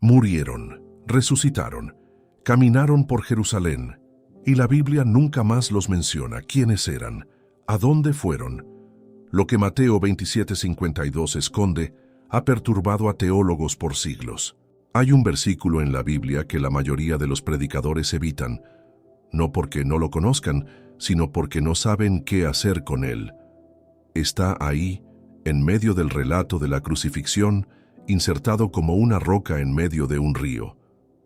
Murieron, resucitaron, caminaron por Jerusalén, y la Biblia nunca más los menciona quiénes eran, a dónde fueron. Lo que Mateo 27:52 esconde ha perturbado a teólogos por siglos. Hay un versículo en la Biblia que la mayoría de los predicadores evitan, no porque no lo conozcan, sino porque no saben qué hacer con él. Está ahí, en medio del relato de la crucifixión, insertado como una roca en medio de un río,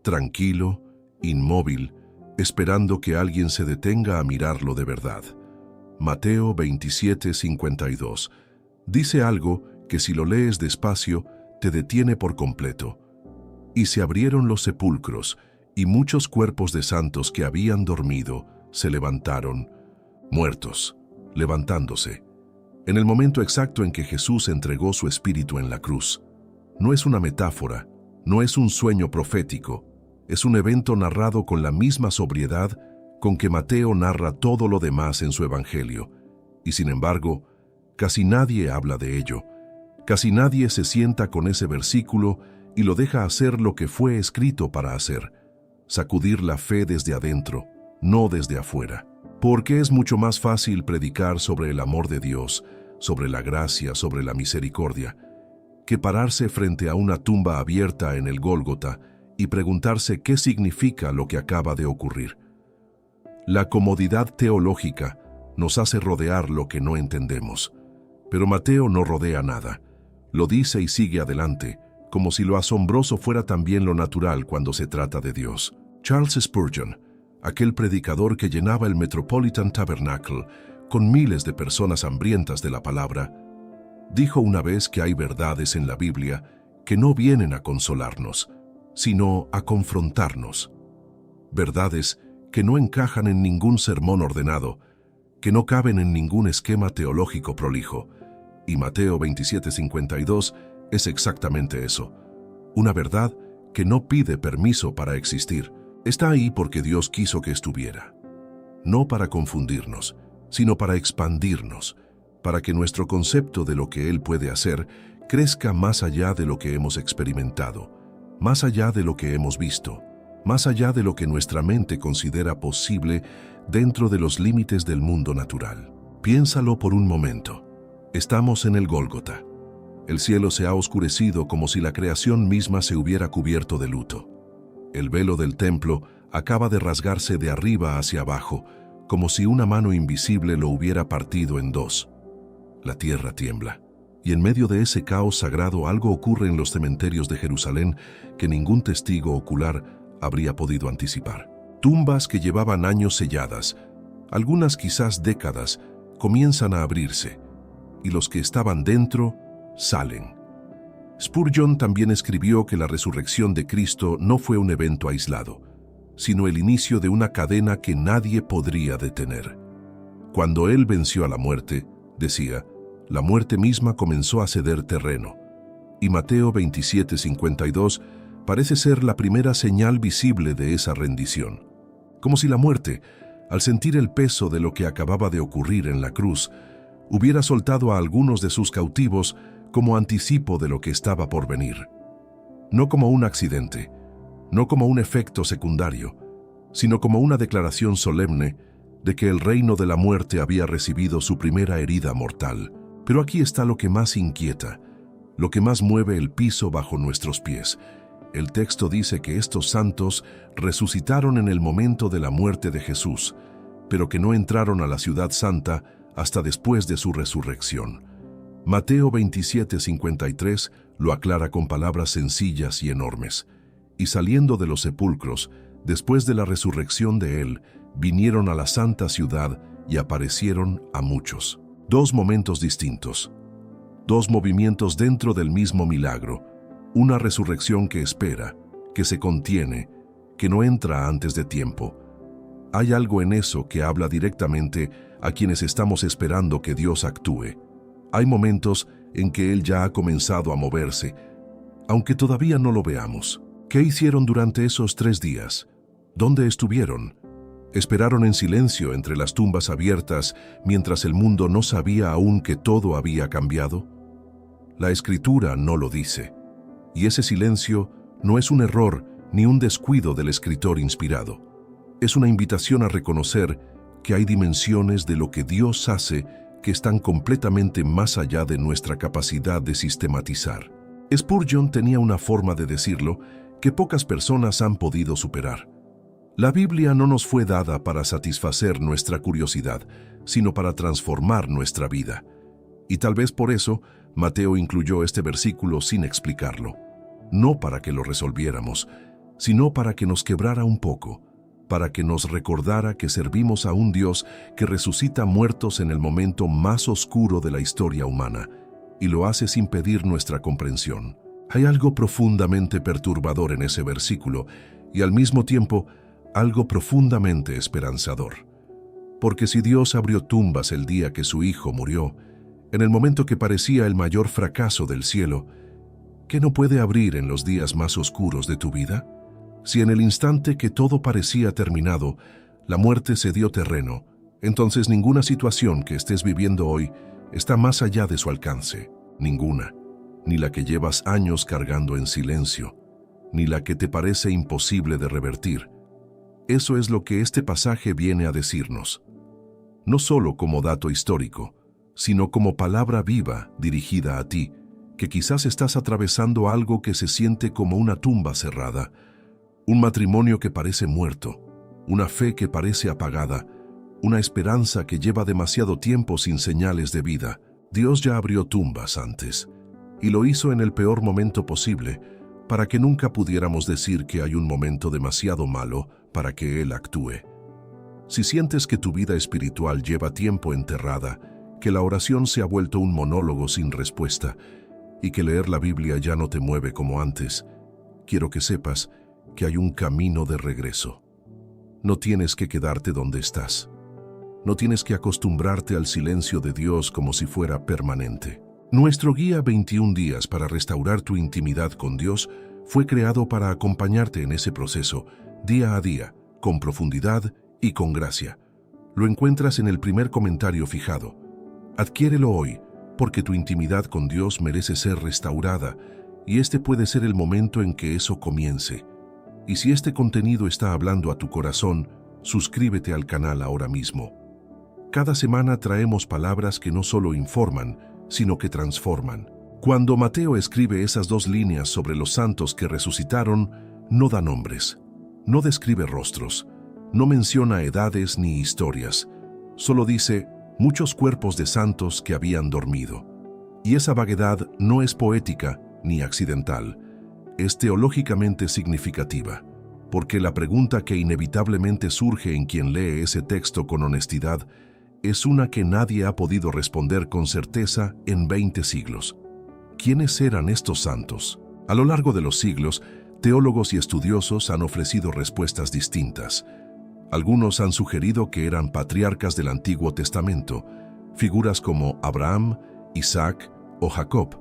tranquilo, inmóvil, esperando que alguien se detenga a mirarlo de verdad. Mateo 27:52. Dice algo que si lo lees despacio, te detiene por completo. Y se abrieron los sepulcros, y muchos cuerpos de santos que habían dormido se levantaron, muertos, levantándose. En el momento exacto en que Jesús entregó su espíritu en la cruz. No es una metáfora, no es un sueño profético, es un evento narrado con la misma sobriedad con que Mateo narra todo lo demás en su evangelio. Y sin embargo, casi nadie habla de ello. Casi nadie se sienta con ese versículo y lo deja hacer lo que fue escrito para hacer, sacudir la fe desde adentro, no desde afuera. Porque es mucho más fácil predicar sobre el amor de Dios, sobre la gracia, sobre la misericordia, que pararse frente a una tumba abierta en el Gólgota y preguntarse qué significa lo que acaba de ocurrir. La comodidad teológica nos hace rodear lo que no entendemos, pero Mateo no rodea nada. Lo dice y sigue adelante, como si lo asombroso fuera también lo natural cuando se trata de Dios. Charles Spurgeon, aquel predicador que llenaba el Metropolitan Tabernacle con miles de personas hambrientas de la palabra, dijo una vez que hay verdades en la Biblia que no vienen a consolarnos, sino a confrontarnos. Verdades que no encajan en ningún sermón ordenado, que no caben en ningún esquema teológico prolijo. Y Mateo 27:52 es exactamente eso. Una verdad que no pide permiso para existir. Está ahí porque Dios quiso que estuviera. No para confundirnos, sino para expandirnos, para que nuestro concepto de lo que Él puede hacer crezca más allá de lo que hemos experimentado, más allá de lo que hemos visto, más allá de lo que nuestra mente considera posible dentro de los límites del mundo natural. Piénsalo por un momento. Estamos en el Gólgota. El cielo se ha oscurecido como si la creación misma se hubiera cubierto de luto. El velo del templo acaba de rasgarse de arriba hacia abajo, como si una mano invisible lo hubiera partido en dos. La tierra tiembla, y en medio de ese caos sagrado algo ocurre en los cementerios de Jerusalén que ningún testigo ocular habría podido anticipar. Tumbas que llevaban años selladas, algunas quizás décadas, comienzan a abrirse, y los que estaban dentro salen. Spurgeon también escribió que la resurrección de Cristo no fue un evento aislado, sino el inicio de una cadena que nadie podría detener. Cuando Él venció a la muerte, decía, la muerte misma comenzó a ceder terreno. Y Mateo 27:52 parece ser la primera señal visible de esa rendición. Como si la muerte, al sentir el peso de lo que acababa de ocurrir en la cruz, hubiera soltado a algunos de sus cautivos como anticipo de lo que estaba por venir. No como un accidente, no como un efecto secundario, sino como una declaración solemne de que el reino de la muerte había recibido su primera herida mortal. Pero aquí está lo que más inquieta, lo que más mueve el piso bajo nuestros pies. El texto dice que estos santos resucitaron en el momento de la muerte de Jesús, pero que no entraron a la ciudad santa hasta después de su resurrección. Mateo 27:53 lo aclara con palabras sencillas y enormes. Y saliendo de los sepulcros, después de la resurrección de Él, vinieron a la santa ciudad y aparecieron a muchos. Dos momentos distintos, dos movimientos dentro del mismo milagro, una resurrección que espera, que se contiene, que no entra antes de tiempo. Hay algo en eso que habla directamente a quienes estamos esperando que Dios actúe. Hay momentos en que Él ya ha comenzado a moverse, aunque todavía no lo veamos. ¿Qué hicieron durante esos 3 días? ¿Dónde estuvieron? ¿Esperaron en silencio entre las tumbas abiertas mientras el mundo no sabía aún que todo había cambiado? La Escritura no lo dice, y ese silencio No es un error ni un descuido del escritor inspirado. Es una invitación a reconocer que hay dimensiones de lo que Dios hace que están completamente más allá de nuestra capacidad de sistematizar. Spurgeon tenía una forma de decirlo que pocas personas han podido superar. La Biblia no nos fue dada para satisfacer nuestra curiosidad, sino para transformar nuestra vida. Y tal vez por eso, Mateo incluyó este versículo sin explicarlo. No para que lo resolviéramos, sino para que nos quebrara un poco, para que nos recordara que servimos a un Dios que resucita muertos en el momento más oscuro de la historia humana, y lo hace sin pedir nuestra comprensión. Hay algo profundamente perturbador en ese versículo, y al mismo tiempo, algo profundamente esperanzador. Porque si Dios abrió tumbas el día que su Hijo murió, en el momento que parecía el mayor fracaso del cielo, ¿qué no puede abrir en los días más oscuros de tu vida? Si en el instante que todo parecía terminado, la muerte cedió terreno, entonces ninguna situación que estés viviendo hoy está más allá de su alcance. Ninguna. Ni la que llevas años cargando en silencio, ni la que te parece imposible de revertir. Eso es lo que este pasaje viene a decirnos. No solo como dato histórico, sino como palabra viva dirigida a ti, que quizás estás atravesando algo que se siente como una tumba cerrada, un matrimonio que parece muerto, una fe que parece apagada, una esperanza que lleva demasiado tiempo sin señales de vida. Dios ya abrió tumbas antes, y lo hizo en el peor momento posible, para que nunca pudiéramos decir que hay un momento demasiado malo para que Él actúe. Si sientes que tu vida espiritual lleva tiempo enterrada, que la oración se ha vuelto un monólogo sin respuesta, y que leer la Biblia ya no te mueve como antes, quiero que sepas que hay un camino de regreso. No tienes que quedarte donde estás. No tienes que acostumbrarte al silencio de Dios como si fuera permanente. Nuestro guía 21 días para restaurar tu intimidad con Dios fue creado para acompañarte en ese proceso, día a día, con profundidad y con gracia. Lo encuentras en el primer comentario fijado. Adquiérelo hoy, porque tu intimidad con Dios merece ser restaurada, y este puede ser el momento en que eso comience. Y si este contenido está hablando a tu corazón, suscríbete al canal ahora mismo. Cada semana traemos palabras que no solo informan, sino que transforman. Cuando Mateo escribe esas 2 líneas sobre los santos que resucitaron, no da nombres, no describe rostros, no menciona edades ni historias, solo dice muchos cuerpos de santos que habían dormido. Y esa vaguedad no es poética ni accidental, es teológicamente significativa, porque la pregunta que inevitablemente surge en quien lee ese texto con honestidad es una que nadie ha podido responder con certeza en 20 siglos. ¿Quiénes eran estos santos? A lo largo de los siglos, teólogos y estudiosos han ofrecido respuestas distintas. Algunos han sugerido que eran patriarcas del Antiguo Testamento, figuras como Abraham, Isaac o Jacob,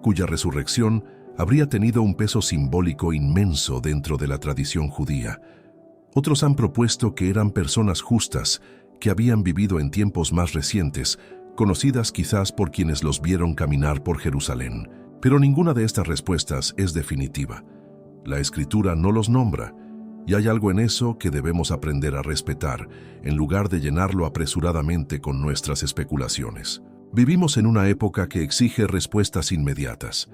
cuya resurrección habría tenido un peso simbólico inmenso dentro de la tradición judía. Otros han propuesto que eran personas justas, que habían vivido en tiempos más recientes, conocidas quizás por quienes los vieron caminar por Jerusalén. Pero ninguna de estas respuestas es definitiva. La Escritura no los nombra, y hay algo en eso que debemos aprender a respetar, en lugar de llenarlo apresuradamente con nuestras especulaciones. Vivimos en una época que exige respuestas inmediatas.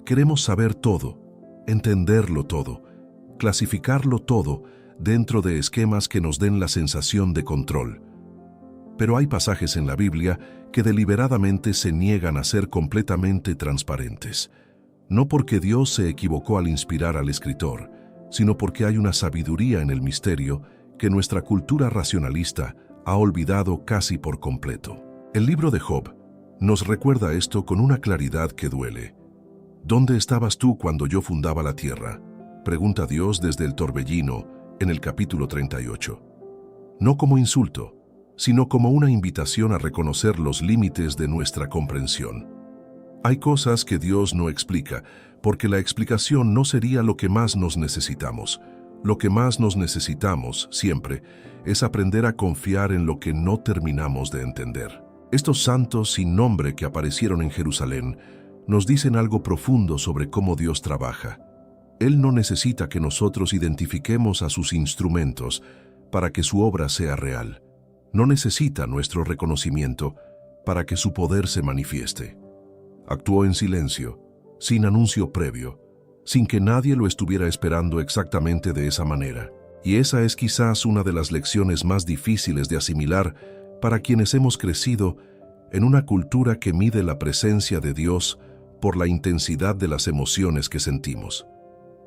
Queremos saber todo, entenderlo todo, clasificarlo todo, dentro de esquemas que nos den la sensación de control. Pero hay pasajes en la Biblia que deliberadamente se niegan a ser completamente transparentes. No porque Dios se equivocó al inspirar al escritor, sino porque hay una sabiduría en el misterio que nuestra cultura racionalista ha olvidado casi por completo. El libro de Job nos recuerda esto con una claridad que duele. ¿Dónde estabas tú cuando yo fundaba la tierra?, pregunta Dios desde el torbellino, en el capítulo 38. No como insulto, sino como una invitación a reconocer los límites de nuestra comprensión. Hay cosas que Dios no explica, porque la explicación no sería lo que más nos necesitamos. Lo que más nos necesitamos, siempre, es aprender a confiar en lo que no terminamos de entender. Estos santos sin nombre que aparecieron en Jerusalén nos dicen algo profundo sobre cómo Dios trabaja. Él no necesita que nosotros identifiquemos a sus instrumentos para que su obra sea real. No necesita nuestro reconocimiento para que su poder se manifieste. Actuó en silencio, sin anuncio previo, sin que nadie lo estuviera esperando exactamente de esa manera. Y esa es quizás una de las lecciones más difíciles de asimilar para quienes hemos crecido en una cultura que mide la presencia de Dios por la intensidad de las emociones que sentimos.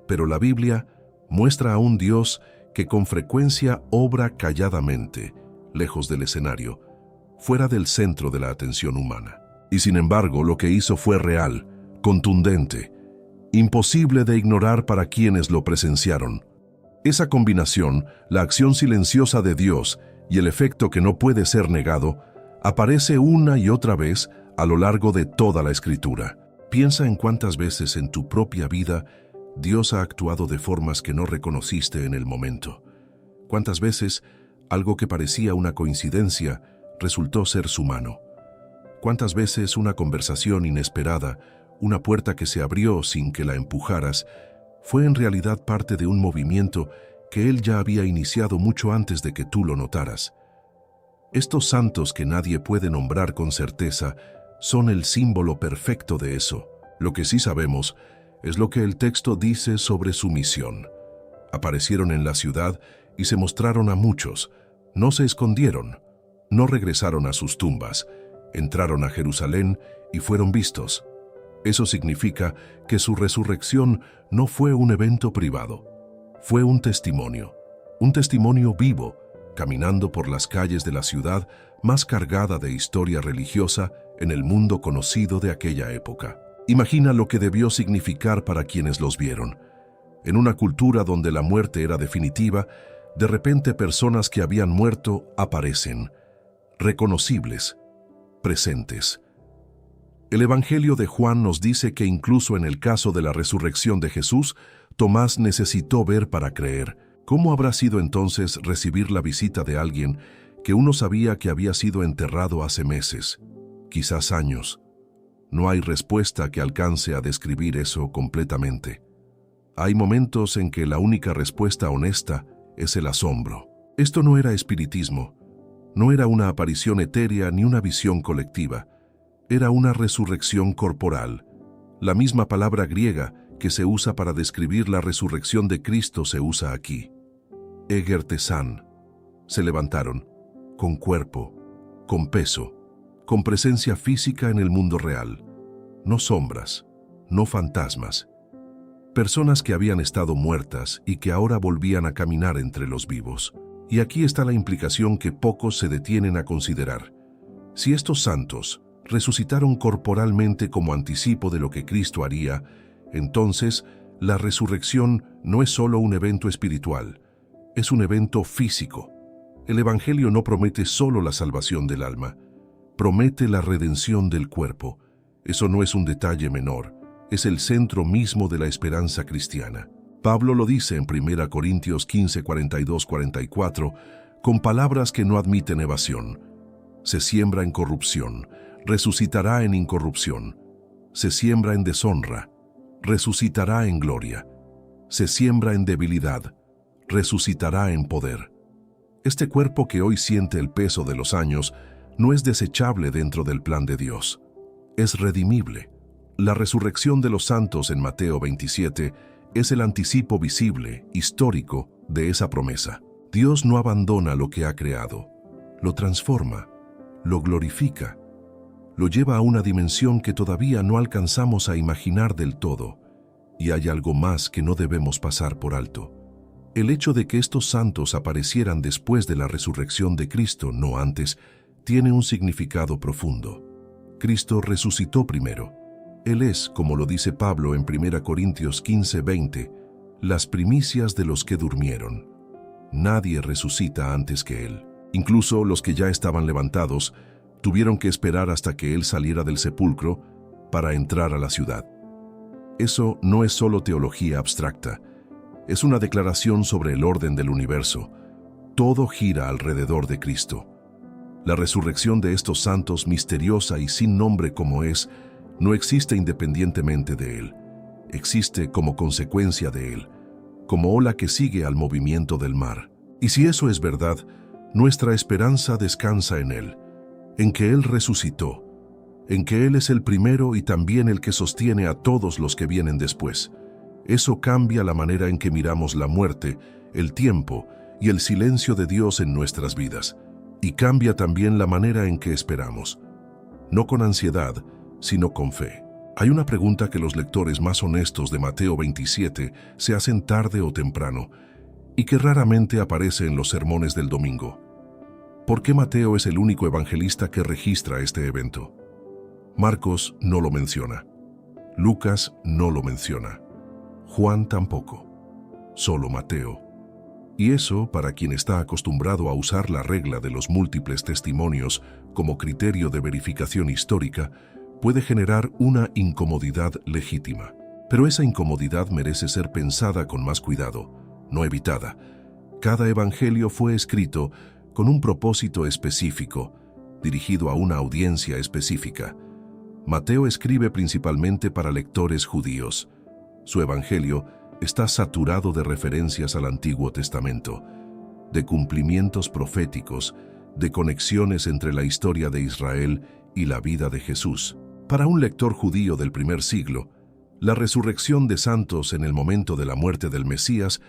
Pero la Biblia muestra a un Dios que con frecuencia obra calladamente, lejos del escenario, fuera del centro de la atención humana. Y sin embargo, lo que hizo fue real, contundente, imposible de ignorar para quienes lo presenciaron. Esa combinación, la acción silenciosa de Dios y el efecto que no puede ser negado, aparece una y otra vez a lo largo de toda la Escritura. Piensa en cuántas veces en tu propia vida Dios ha actuado de formas que no reconociste en el momento. Cuántas veces algo que parecía una coincidencia resultó ser su mano. Cuántas veces una conversación inesperada, una puerta que se abrió sin que la empujaras, fue en realidad parte de un movimiento que Él ya había iniciado mucho antes de que tú lo notaras. Estos santos que nadie puede nombrar con certeza son el símbolo perfecto de eso. Lo que sí sabemos es lo que el texto dice sobre su misión. Aparecieron en la ciudad y se mostraron a muchos. No se escondieron, no regresaron a sus tumbas, entraron a Jerusalén y fueron vistos. Eso significa que su resurrección no fue un evento privado, fue un testimonio vivo, caminando por las calles de la ciudad más cargada de historia religiosa en el mundo conocido de aquella época. Imagina lo que debió significar para quienes los vieron. En una cultura donde la muerte era definitiva, de repente personas que habían muerto aparecen, reconocibles, presentes. El Evangelio de Juan nos dice que incluso en el caso de la resurrección de Jesús, Tomás necesitó ver para creer. ¿Cómo habrá sido entonces recibir la visita de alguien que uno sabía que había sido enterrado hace meses, quizás años? No hay respuesta que alcance a describir eso completamente. Hay momentos en que la única respuesta honesta es el asombro. Esto no era espiritismo, no era una aparición etérea ni una visión colectiva. Era una resurrección corporal. La misma palabra griega que se usa para describir la resurrección de Cristo se usa aquí. Egertesan. Se levantaron, con cuerpo, con peso, con presencia física en el mundo real. No sombras, no fantasmas. Personas que habían estado muertas y que ahora volvían a caminar entre los vivos. Y aquí está la implicación que pocos se detienen a considerar. Si estos santos resucitaron corporalmente como anticipo de lo que Cristo haría, entonces la resurrección no es solo un evento espiritual, es un evento físico. El Evangelio no promete solo la salvación del alma, promete la redención del cuerpo. Eso no es un detalle menor, es el centro mismo de la esperanza cristiana. Pablo lo dice en 1 Corintios 15, 42-44, con palabras que no admiten evasión. Se siembra en corrupción, resucitará en incorrupción. Se siembra en deshonra, resucitará en gloria. Se siembra en debilidad, resucitará en poder. Este cuerpo que hoy siente el peso de los años no es desechable dentro del plan de Dios. Es redimible. La resurrección de los santos en Mateo 27 es el anticipo visible, histórico, de esa promesa. Dios no abandona lo que ha creado, lo transforma, lo glorifica, lo lleva a una dimensión que todavía no alcanzamos a imaginar del todo, y hay algo más que no debemos pasar por alto. El hecho de que estos santos aparecieran después de la resurrección de Cristo, no antes, tiene un significado profundo. Cristo resucitó primero. Él es, como lo dice Pablo en 1 Corintios 15:20, las primicias de los que durmieron. Nadie resucita antes que Él. Incluso los que ya estaban levantados tuvieron que esperar hasta que Él saliera del sepulcro para entrar a la ciudad. Eso no es solo teología abstracta, es una declaración sobre el orden del universo. Todo gira alrededor de Cristo. La resurrección de estos santos, misteriosa y sin nombre como es, no existe independientemente de Él. existe como consecuencia de él, como ola que sigue al movimiento del mar. Y si eso es verdad, nuestra esperanza descansa en él, en que él resucitó, en que él es el primero y también el que sostiene a todos los que vienen después. Eso cambia la manera en que miramos la muerte, el tiempo y el silencio de Dios en nuestras vidas, y cambia también la manera en que esperamos, no con ansiedad, sino con fe. Hay una pregunta que los lectores más honestos de Mateo 27 se hacen tarde o temprano, y que raramente aparece en los sermones del domingo. ¿Por qué Mateo es el único evangelista que registra este evento? Marcos no lo menciona. Lucas no lo menciona. Juan tampoco. Solo Mateo. Y eso, para quien está acostumbrado a usar la regla de los múltiples testimonios como criterio de verificación histórica, puede generar una incomodidad legítima. Pero esa incomodidad merece ser pensada con más cuidado, no evitada. Cada evangelio fue escrito con un propósito específico, dirigido a una audiencia específica. Mateo escribe principalmente para lectores judíos. Su evangelio está saturado de referencias al Antiguo Testamento, de cumplimientos proféticos, de conexiones entre la historia de Israel y la vida de Jesús. Para un lector judío del primer siglo, la resurrección de santos en el momento de la muerte del Mesías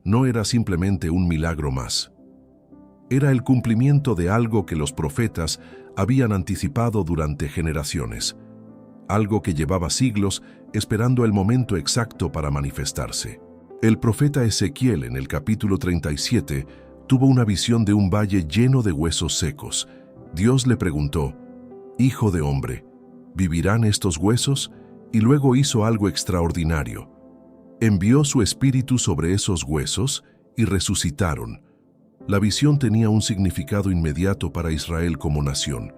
no era simplemente un milagro más. Era el cumplimiento de algo que los profetas habían anticipado durante generaciones, algo que llevaba siglos esperando el momento exacto para manifestarse. El profeta Ezequiel, en el capítulo 37, tuvo una visión de un valle lleno de huesos secos. Dios le preguntó: «Hijo de hombre, ¿vivirán estos huesos?». Y luego hizo algo extraordinario. Envió su espíritu sobre esos huesos y resucitaron. La visión tenía un significado inmediato para Israel como nación,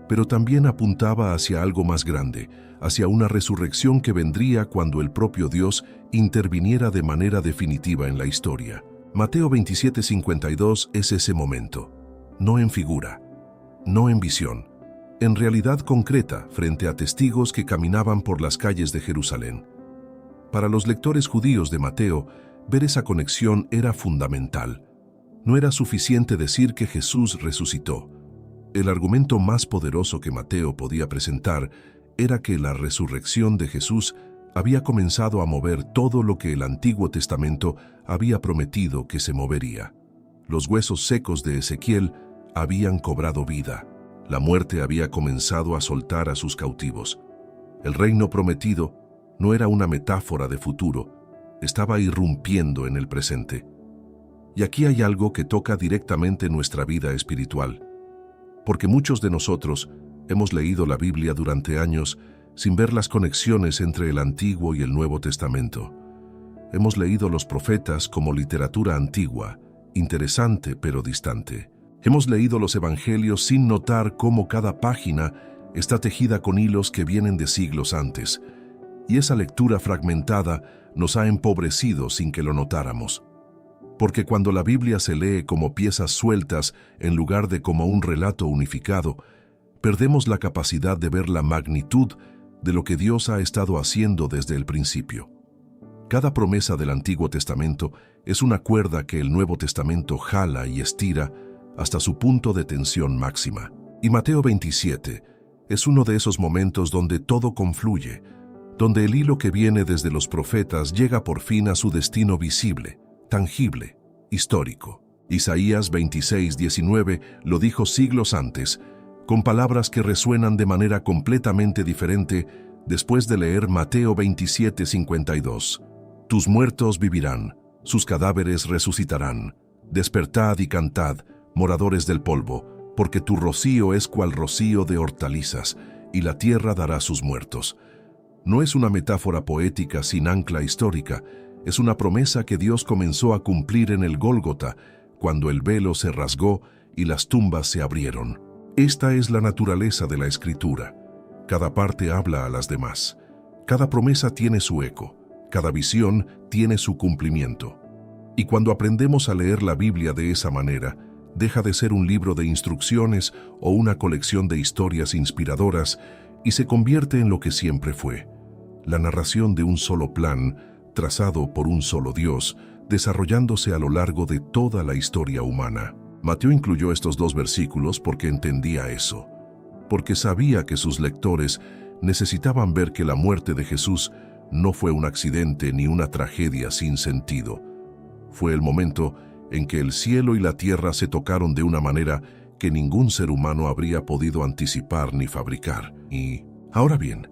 pero también apuntaba hacia algo más grande, hacia una resurrección que vendría cuando el propio Dios interviniera de manera definitiva en la historia. Mateo 27:52 es ese momento, no en figura, no en visión, en realidad concreta frente a testigos que caminaban por las calles de Jerusalén. Para los lectores judíos de Mateo, ver esa conexión era fundamental. No era suficiente decir que Jesús resucitó. El argumento más poderoso que Mateo podía presentar era que la resurrección de Jesús había comenzado a mover todo lo que el Antiguo Testamento había prometido que se movería. Los huesos secos de Ezequiel habían cobrado vida. La muerte había comenzado a soltar a sus cautivos. El reino prometido no era una metáfora de futuro, estaba irrumpiendo en el presente. Y aquí hay algo que toca directamente nuestra vida espiritual, porque muchos de nosotros hemos leído la Biblia durante años sin ver las conexiones entre el Antiguo y el Nuevo Testamento. Hemos leído los profetas como literatura antigua, interesante pero distante. Hemos leído los evangelios sin notar cómo cada página está tejida con hilos que vienen de siglos antes, y esa lectura fragmentada nos ha empobrecido sin que lo notáramos. Porque cuando la Biblia se lee como piezas sueltas en lugar de como un relato unificado, perdemos la capacidad de ver la magnitud de lo que Dios ha estado haciendo desde el principio. Cada promesa del Antiguo Testamento es una cuerda que el Nuevo Testamento jala y estira hasta su punto de tensión máxima. Y Mateo 27 es uno de esos momentos donde todo confluye, donde el hilo que viene desde los profetas llega por fin a su destino visible, tangible, histórico. Isaías 26:19 lo dijo siglos antes, con palabras que resuenan de manera completamente diferente después de leer Mateo 27:52. Tus muertos vivirán, sus cadáveres resucitarán. Despertad y cantad, moradores del polvo, porque tu rocío es cual rocío de hortalizas, y la tierra dará sus muertos. No es una metáfora poética sin ancla histórica, es una promesa que Dios comenzó a cumplir en el Gólgota, cuando el velo se rasgó y las tumbas se abrieron. Esta es la naturaleza de la Escritura. Cada parte habla a las demás. Cada promesa tiene su eco. Cada visión tiene su cumplimiento. Y cuando aprendemos a leer la Biblia de esa manera, deja de ser un libro de instrucciones o una colección de historias inspiradoras y se convierte en lo que siempre fue: la narración de un solo plan, trazado por un solo Dios, desarrollándose a lo largo de toda la historia humana. Mateo incluyó estos 2 versículos porque entendía eso, porque sabía que sus lectores necesitaban ver que la muerte de Jesús no fue un accidente ni una tragedia sin sentido. Fue el momento en que el cielo y la tierra se tocaron de una manera que ningún ser humano habría podido anticipar ni fabricar. Y, ahora bien,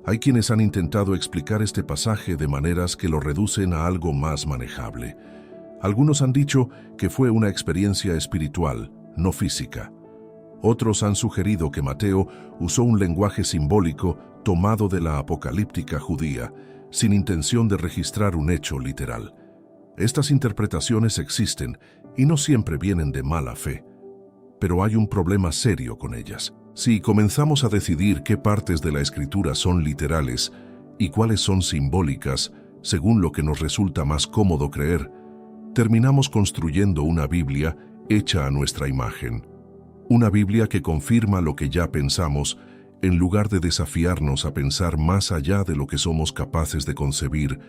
hay quienes han intentado explicar este pasaje de maneras que lo reducen a algo más manejable. Algunos han dicho que fue una experiencia espiritual, no física. Otros han sugerido que Mateo usó un lenguaje simbólico tomado de la apocalíptica judía, sin intención de registrar un hecho literal. Estas interpretaciones existen y no siempre vienen de mala fe, pero hay un problema serio con ellas. Si comenzamos a decidir qué partes de la Escritura son literales y cuáles son simbólicas, según lo que nos resulta más cómodo creer, terminamos construyendo una Biblia hecha a nuestra imagen. Una Biblia que confirma lo que ya pensamos, en lugar de desafiarnos a pensar más allá de lo que somos capaces de concebir,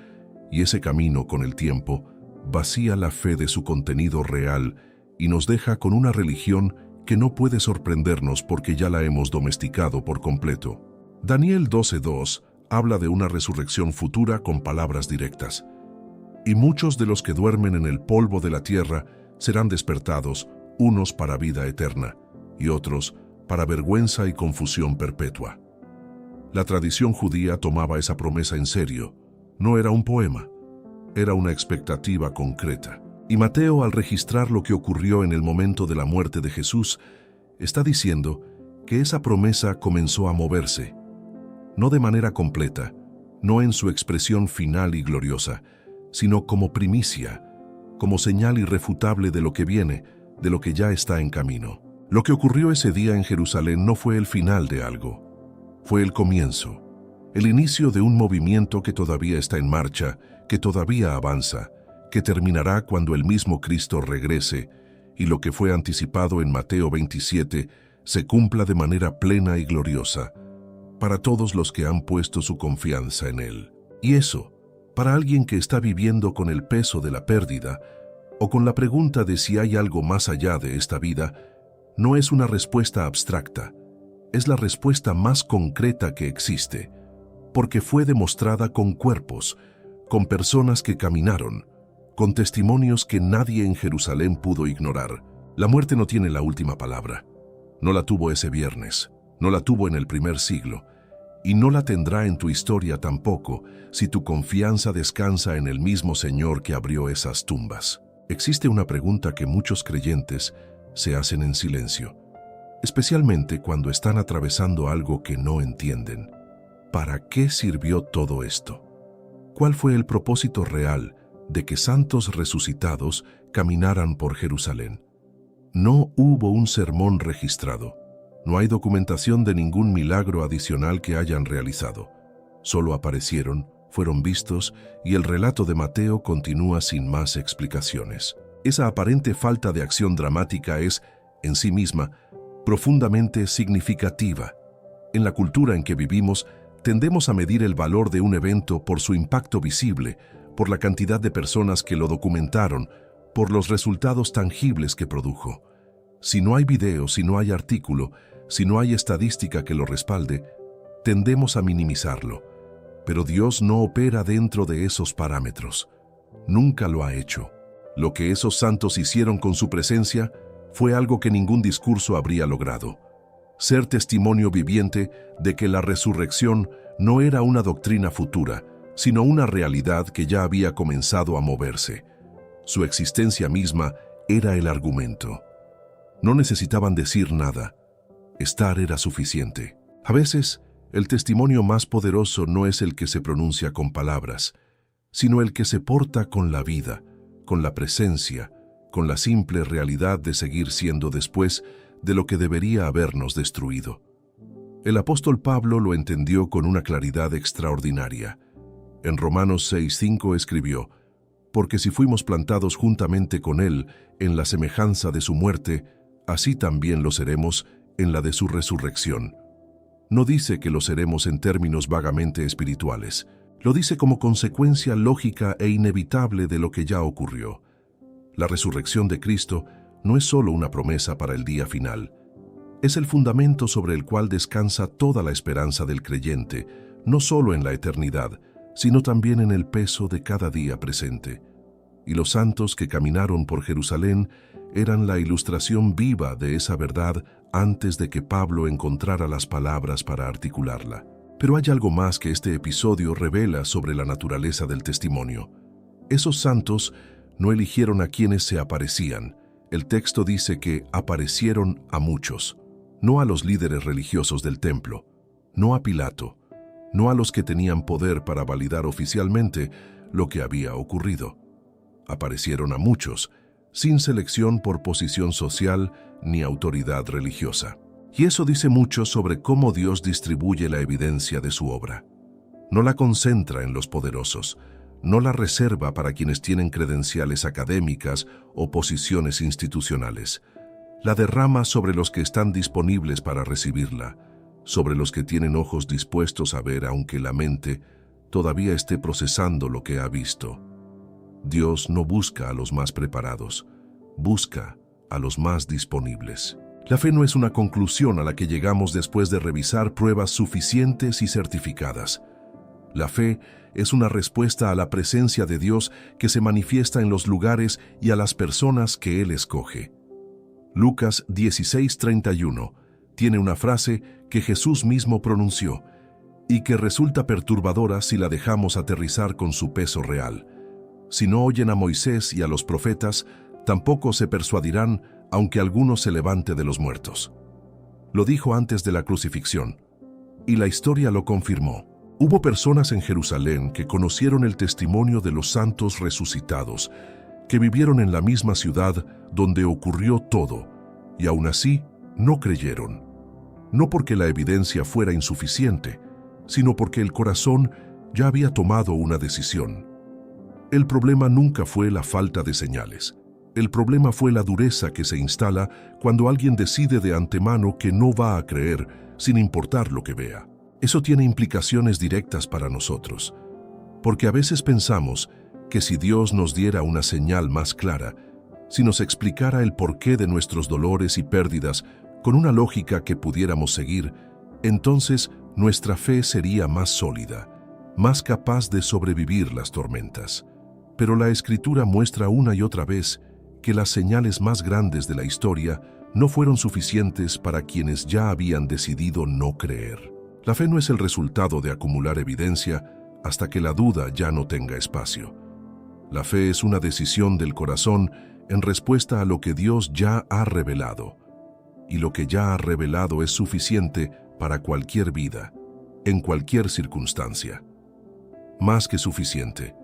y ese camino, con el tiempo, vacía la fe de su contenido real y nos deja con una religión que no puede sorprendernos porque ya la hemos domesticado por completo. Daniel 12:2 habla de una resurrección futura con palabras directas. Y muchos de los que duermen en el polvo de la tierra serán despertados, unos para vida eterna, y otros para vergüenza y confusión perpetua. La tradición judía tomaba esa promesa en serio. No era un poema, era una expectativa concreta. Y Mateo, al registrar lo que ocurrió en el momento de la muerte de Jesús, está diciendo que esa promesa comenzó a moverse, no de manera completa, no en su expresión final y gloriosa, sino como primicia, como señal irrefutable de lo que viene, de lo que ya está en camino. Lo que ocurrió ese día en Jerusalén no fue el final de algo, fue el comienzo, el inicio de un movimiento que todavía está en marcha, que todavía avanza, que terminará cuando el mismo Cristo regrese y lo que fue anticipado en Mateo 27 se cumpla de manera plena y gloriosa para todos los que han puesto su confianza en Él. Y eso, para alguien que está viviendo con el peso de la pérdida o con la pregunta de si hay algo más allá de esta vida, no es una respuesta abstracta, es la respuesta más concreta que existe, porque fue demostrada con cuerpos, con personas que caminaron, con testimonios que nadie en Jerusalén pudo ignorar. La muerte no tiene la última palabra. No la tuvo ese viernes, no la tuvo en el primer siglo, y no la tendrá en tu historia tampoco si tu confianza descansa en el mismo Señor que abrió esas tumbas. Existe una pregunta que muchos creyentes se hacen en silencio, especialmente cuando están atravesando algo que no entienden. ¿Para qué sirvió todo esto? ¿Cuál fue el propósito real de que santos resucitados caminaran por Jerusalén? No hubo un sermón registrado. No hay documentación de ningún milagro adicional que hayan realizado. Solo aparecieron, fueron vistos y el relato de Mateo continúa sin más explicaciones. Esa aparente falta de acción dramática es, en sí misma, profundamente significativa. En la cultura en que vivimos, tendemos a medir el valor de un evento por su impacto visible, por la cantidad de personas que lo documentaron, por los resultados tangibles que produjo. Si no hay video, si no hay artículo, si no hay estadística que lo respalde, tendemos a minimizarlo. Pero Dios no opera dentro de esos parámetros. Nunca lo ha hecho. Lo que esos santos hicieron con su presencia fue algo que ningún discurso habría logrado. Ser testimonio viviente de que la resurrección no era una doctrina futura, sino una realidad que ya había comenzado a moverse. Su existencia misma era el argumento. No necesitaban decir nada. Estar era suficiente. A veces, el testimonio más poderoso no es el que se pronuncia con palabras, sino el que se porta con la vida, con la presencia, con la simple realidad de seguir siendo después de lo que debería habernos destruido. El apóstol Pablo lo entendió con una claridad extraordinaria. En Romanos 6:5 escribió: «Porque si fuimos plantados juntamente con Él en la semejanza de su muerte, así también lo seremos en la de su resurrección». No dice que lo seremos en términos vagamente espirituales. Lo dice como consecuencia lógica e inevitable de lo que ya ocurrió. La resurrección de Cristo no es solo una promesa para el día final. Es el fundamento sobre el cual descansa toda la esperanza del creyente, no solo en la eternidad, sino también en el peso de cada día presente. Y los santos que caminaron por Jerusalén eran la ilustración viva de esa verdad antes de que Pablo encontrara las palabras para articularla. Pero hay algo más que este episodio revela sobre la naturaleza del testimonio. Esos santos no eligieron a quienes se aparecían. El texto dice que aparecieron a muchos, no a los líderes religiosos del templo, no a Pilato, no a los que tenían poder para validar oficialmente lo que había ocurrido. Aparecieron a muchos, sin selección por posición social ni autoridad religiosa. Y eso dice mucho sobre cómo Dios distribuye la evidencia de su obra. No la concentra en los poderosos, no la reserva para quienes tienen credenciales académicas o posiciones institucionales. La derrama sobre los que están disponibles para recibirla, sobre los que tienen ojos dispuestos a ver aunque la mente todavía esté procesando lo que ha visto. Dios no busca a los más preparados, busca a los más disponibles. La fe no es una conclusión a la que llegamos después de revisar pruebas suficientes y certificadas. La fe es una respuesta a la presencia de Dios que se manifiesta en los lugares y a las personas que Él escoge. Lucas 16:31 tiene una frase que Jesús mismo pronunció y que resulta perturbadora si la dejamos aterrizar con su peso real. Si no oyen a Moisés y a los profetas, tampoco se persuadirán aunque alguno se levante de los muertos. Lo dijo antes de la crucifixión, y la historia lo confirmó. Hubo personas en Jerusalén que conocieron el testimonio de los santos resucitados, que vivieron en la misma ciudad donde ocurrió todo, y aún así no creyeron. No porque la evidencia fuera insuficiente, sino porque el corazón ya había tomado una decisión. El problema nunca fue la falta de señales. El problema fue la dureza que se instala cuando alguien decide de antemano que no va a creer sin importar lo que vea. Eso tiene implicaciones directas para nosotros, porque a veces pensamos que si Dios nos diera una señal más clara, si nos explicara el porqué de nuestros dolores y pérdidas con una lógica que pudiéramos seguir, entonces nuestra fe sería más sólida, más capaz de sobrevivir las tormentas. Pero la Escritura muestra una y otra vez que las señales más grandes de la historia no fueron suficientes para quienes ya habían decidido no creer. La fe no es el resultado de acumular evidencia hasta que la duda ya no tenga espacio. La fe es una decisión del corazón en respuesta a lo que Dios ya ha revelado. Y lo que ya ha revelado es suficiente para cualquier vida, en cualquier circunstancia. Más que suficiente.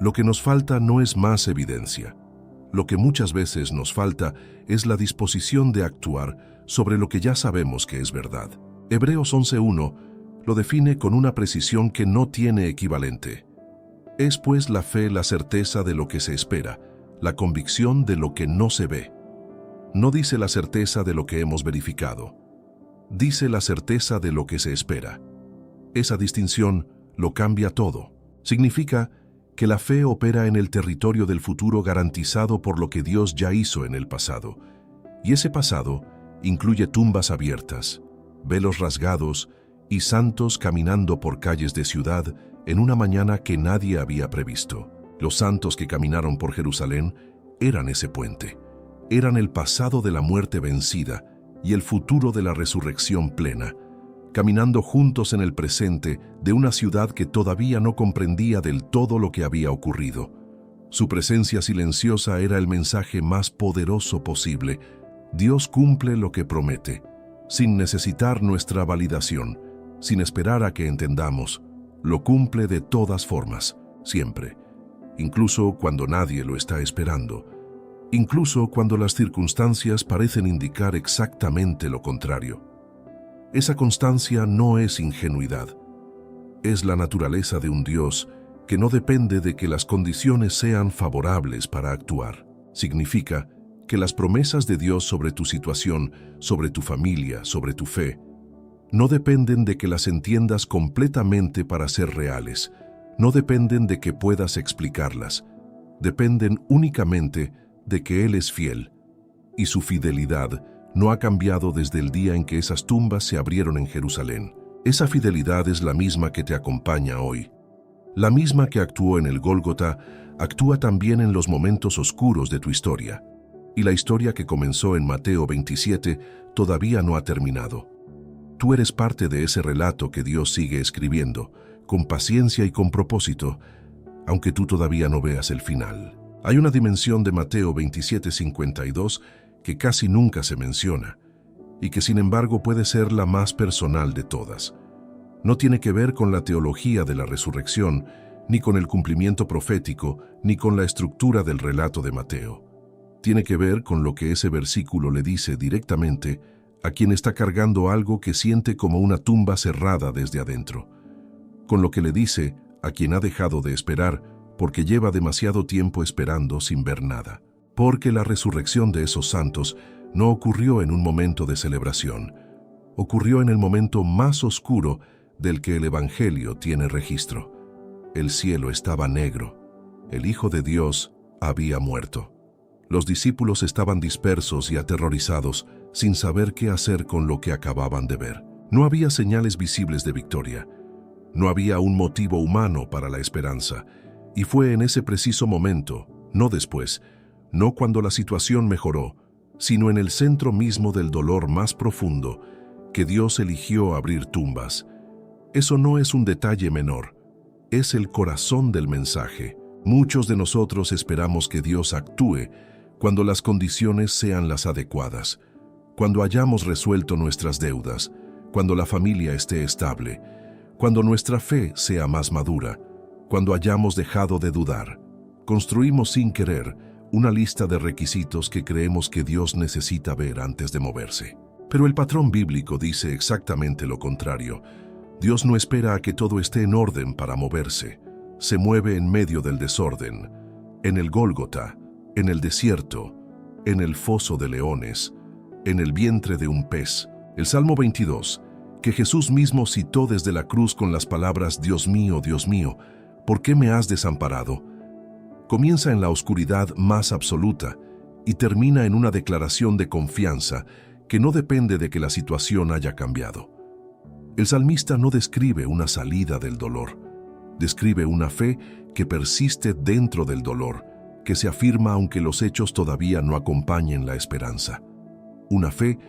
Lo que nos falta no es más evidencia. Lo que muchas veces nos falta es la disposición de actuar sobre lo que ya sabemos que es verdad. Hebreos 11:1 lo define con una precisión que no tiene equivalente. Es pues la fe la certeza de lo que se espera, la convicción de lo que no se ve. No dice la certeza de lo que hemos verificado. Dice la certeza de lo que se espera. Esa distinción lo cambia todo. Significa que la fe opera en el territorio del futuro garantizado por lo que Dios ya hizo en el pasado. Y ese pasado incluye tumbas abiertas, velos rasgados y santos caminando por calles de ciudad en una mañana que nadie había previsto. Los santos que caminaron por Jerusalén eran ese puente. Eran el pasado de la muerte vencida y el futuro de la resurrección plena, caminando juntos en el presente de una ciudad que todavía no comprendía del todo lo que había ocurrido. Su presencia silenciosa era el mensaje más poderoso posible. Dios cumple lo que promete, sin necesitar nuestra validación, sin esperar a que entendamos. Lo cumple de todas formas, siempre, incluso cuando nadie lo está esperando, incluso cuando las circunstancias parecen indicar exactamente lo contrario. Esa constancia no es ingenuidad, es la naturaleza de un Dios que no depende de que las condiciones sean favorables para actuar. Significa que las promesas de Dios sobre tu situación, sobre tu familia, sobre tu fe, No dependen de que las entiendas completamente para ser reales. No dependen de que puedas explicarlas. Dependen únicamente de que Él es fiel. Y su fidelidad no ha cambiado desde el día en que esas tumbas se abrieron en Jerusalén. Esa fidelidad es la misma que te acompaña hoy. La misma que actuó en el Gólgota, actúa también en los momentos oscuros de tu historia. Y la historia que comenzó en Mateo 27 todavía no ha terminado. Tú eres parte de ese relato que Dios sigue escribiendo, con paciencia y con propósito, aunque tú todavía no veas el final. Hay una dimensión de Mateo 27:52 que casi nunca se menciona, y que sin embargo puede ser la más personal de todas. No tiene que ver con la teología de la resurrección, ni con el cumplimiento profético, ni con la estructura del relato de Mateo. Tiene que ver con lo que ese versículo le dice directamente a quien está cargando algo que siente como una tumba cerrada desde adentro. Con lo que le dice a quien ha dejado de esperar porque lleva demasiado tiempo esperando sin ver nada. Porque la resurrección de esos santos no ocurrió en un momento de celebración. Ocurrió en el momento más oscuro del que el Evangelio tiene registro. El cielo estaba negro. El Hijo de Dios había muerto. Los discípulos estaban dispersos y aterrorizados, sin saber qué hacer con lo que acababan de ver. No había señales visibles de victoria. No había un motivo humano para la esperanza. Y fue en ese preciso momento, no después, no cuando la situación mejoró, sino en el centro mismo del dolor más profundo, que Dios eligió abrir tumbas. Eso no es un detalle menor, es el corazón del mensaje. Muchos de nosotros esperamos que Dios actúe cuando las condiciones sean las adecuadas, cuando hayamos resuelto nuestras deudas, cuando la familia esté estable, cuando nuestra fe sea más madura, cuando hayamos dejado de dudar. Construimos sin querer una lista de requisitos que creemos que Dios necesita ver antes de moverse. Pero el patrón bíblico dice exactamente lo contrario. Dios no espera a que todo esté en orden para moverse. Se mueve en medio del desorden, en el Gólgota, en el desierto, en el foso de leones, en el vientre de un pez. El Salmo 22, que Jesús mismo citó desde la cruz con las palabras Dios mío, ¿por qué me has desamparado?, comienza en la oscuridad más absoluta y termina en una declaración de confianza que no depende de que la situación haya cambiado. El salmista no describe una salida del dolor, describe una fe que persiste dentro del dolor, que se afirma aunque los hechos todavía no acompañen la esperanza. Una fe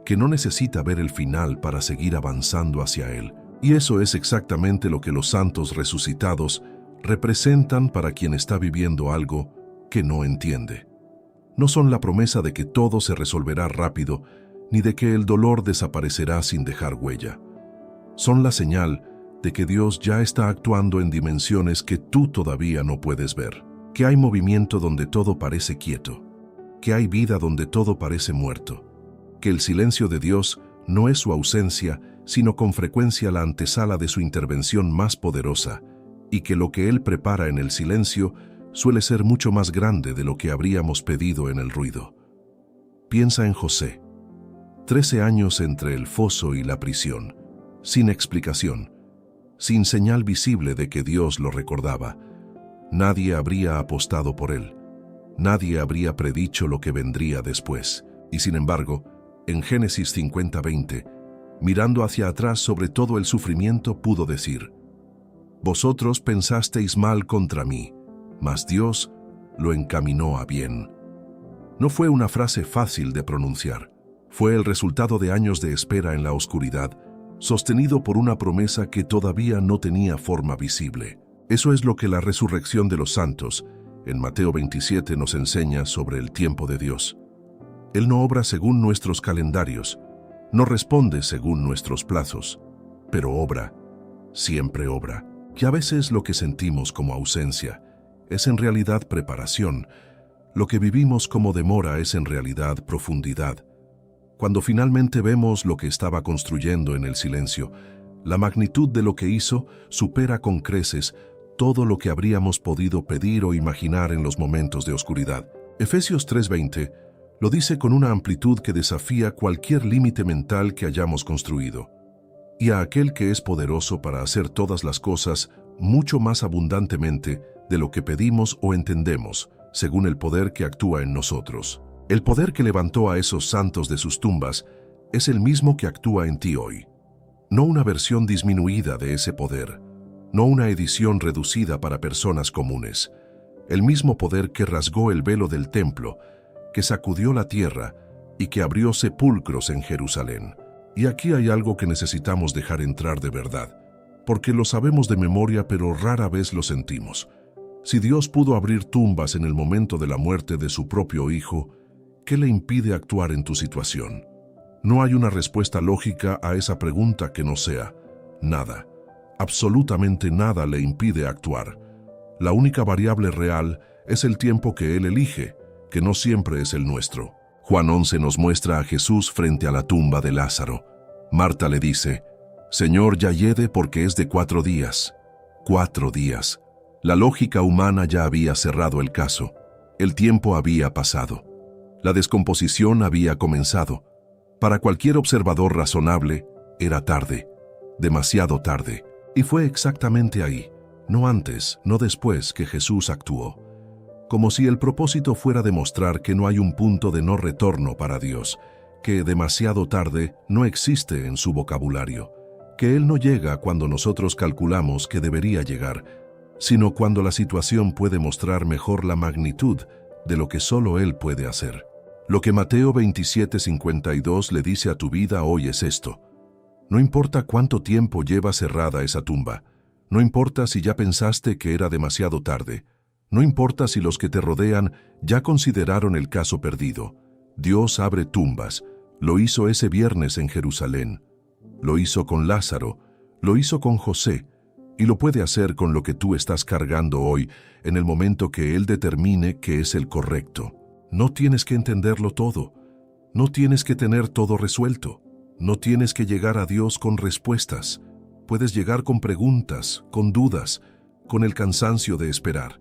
que no necesita ver el final para seguir avanzando hacia él. Y eso es exactamente lo que los santos resucitados representan para quien está viviendo algo que no entiende. No son la promesa de que todo se resolverá rápido, ni de que el dolor desaparecerá sin dejar huella. Son la señal de que Dios ya está actuando en dimensiones que tú todavía no puedes ver, que hay movimiento donde todo parece quieto, que hay vida donde todo parece muerto, que el silencio de Dios no es su ausencia, sino con frecuencia la antesala de su intervención más poderosa, y que lo que Él prepara en el silencio suele ser mucho más grande de lo que habríamos pedido en el ruido. Piensa en José. 13 años entre el foso y la prisión, sin explicación, sin señal visible de que Dios lo recordaba. Nadie habría apostado por él. Nadie habría predicho lo que vendría después. Y sin embargo, en Génesis 50:20, mirando hacia atrás sobre todo el sufrimiento, pudo decir: «Vosotros pensasteis mal contra mí, mas Dios lo encaminó a bien». No fue una frase fácil de pronunciar. Fue el resultado de años de espera en la oscuridad, sostenido por una promesa que todavía no tenía forma visible. Eso es lo que la resurrección de los santos, en Mateo 27, nos enseña sobre el tiempo de Dios. Él no obra según nuestros calendarios, no responde según nuestros plazos, pero obra, siempre obra. Y a veces lo que sentimos como ausencia es en realidad preparación. Lo que vivimos como demora es en realidad profundidad. Cuando finalmente vemos lo que estaba construyendo en el silencio, la magnitud de lo que hizo supera con creces todo lo que habríamos podido pedir o imaginar en los momentos de oscuridad. Efesios 3:20 lo dice con una amplitud que desafía cualquier límite mental que hayamos construido. y a aquel que es poderoso para hacer todas las cosas mucho más abundantemente de lo que pedimos o entendemos, según el poder que actúa en nosotros. El poder que levantó a esos santos de sus tumbas es el mismo que actúa en ti hoy. No una versión disminuida de ese poder, no una edición reducida para personas comunes. El mismo poder que rasgó el velo del templo, que sacudió la tierra y que abrió sepulcros en Jerusalén. Y aquí hay algo que necesitamos dejar entrar de verdad, porque lo sabemos de memoria pero rara vez lo sentimos. Si Dios pudo abrir tumbas en el momento de la muerte de su propio Hijo, ¿qué le impide actuar en tu situación? No hay una respuesta lógica a esa pregunta que no sea nada. Absolutamente nada le impide actuar. La única variable real es el tiempo que Él elige, que no siempre es el nuestro. Juan 11 nos muestra a Jesús frente a la tumba de Lázaro. Marta le dice, «Señor, ya hiede porque es de 4 días». 4 días. La lógica humana ya había cerrado el caso. El tiempo había pasado. La descomposición había comenzado. Para cualquier observador razonable, era tarde, demasiado tarde. Y fue exactamente ahí, no antes, no después, que Jesús actuó. Como si el propósito fuera demostrar que no hay un punto de no retorno para Dios, que demasiado tarde no existe en su vocabulario, que Él no llega cuando nosotros calculamos que debería llegar, sino cuando la situación puede mostrar mejor la magnitud de lo que solo Él puede hacer. Lo que Mateo 27:52 le dice a tu vida hoy es esto. No importa cuánto tiempo lleva cerrada esa tumba, no importa si ya pensaste que era demasiado tarde, no importa si los que te rodean ya consideraron el caso perdido. Dios abre tumbas. Lo hizo ese viernes en Jerusalén. Lo hizo con Lázaro. Lo hizo con José. Y lo puede hacer con lo que tú estás cargando hoy, en el momento que Él determine que es el correcto. No tienes que entenderlo todo. No tienes que tener todo resuelto. No tienes que llegar a Dios con respuestas. Puedes llegar con preguntas, con dudas, con el cansancio de esperar.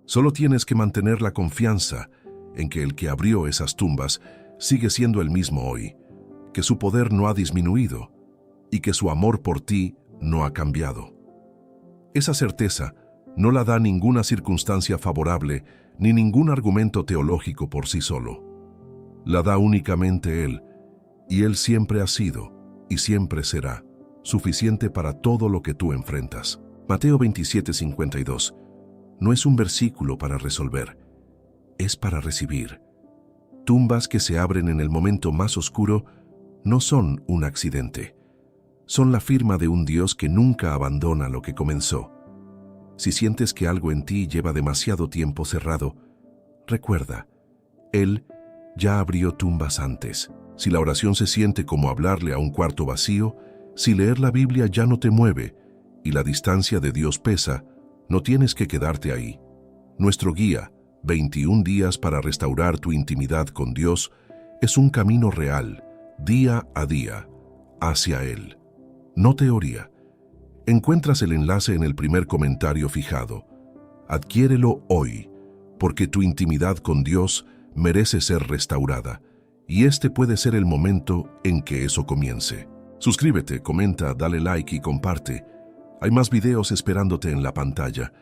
Solo tienes que mantener la confianza en que el que abrió esas tumbas sigue siendo el mismo hoy, que su poder no ha disminuido y que su amor por ti no ha cambiado. Esa certeza no la da ninguna circunstancia favorable ni ningún argumento teológico por sí solo. La da únicamente Él, y Él siempre ha sido y siempre será suficiente para todo lo que tú enfrentas. Mateo 27:52 no es un versículo para resolver, es para recibir. Tumbas que se abren en el momento más oscuro no son un accidente. Son la firma de un Dios que nunca abandona lo que comenzó. Si sientes que algo en ti lleva demasiado tiempo cerrado, recuerda, Él ya abrió tumbas antes. Si la oración se siente como hablarle a un cuarto vacío, si leer la Biblia ya no te mueve y la distancia de Dios pesa, no tienes que quedarte ahí. Nuestro guía, 21 días para restaurar tu intimidad con Dios, es un camino real, día a día, hacia Él. No teoría. Encuentras el enlace en el primer comentario fijado. Adquiérelo hoy, porque tu intimidad con Dios merece ser restaurada, y este puede ser el momento en que eso comience. Suscríbete, comenta, dale like y comparte. Hay más videos esperándote en la pantalla.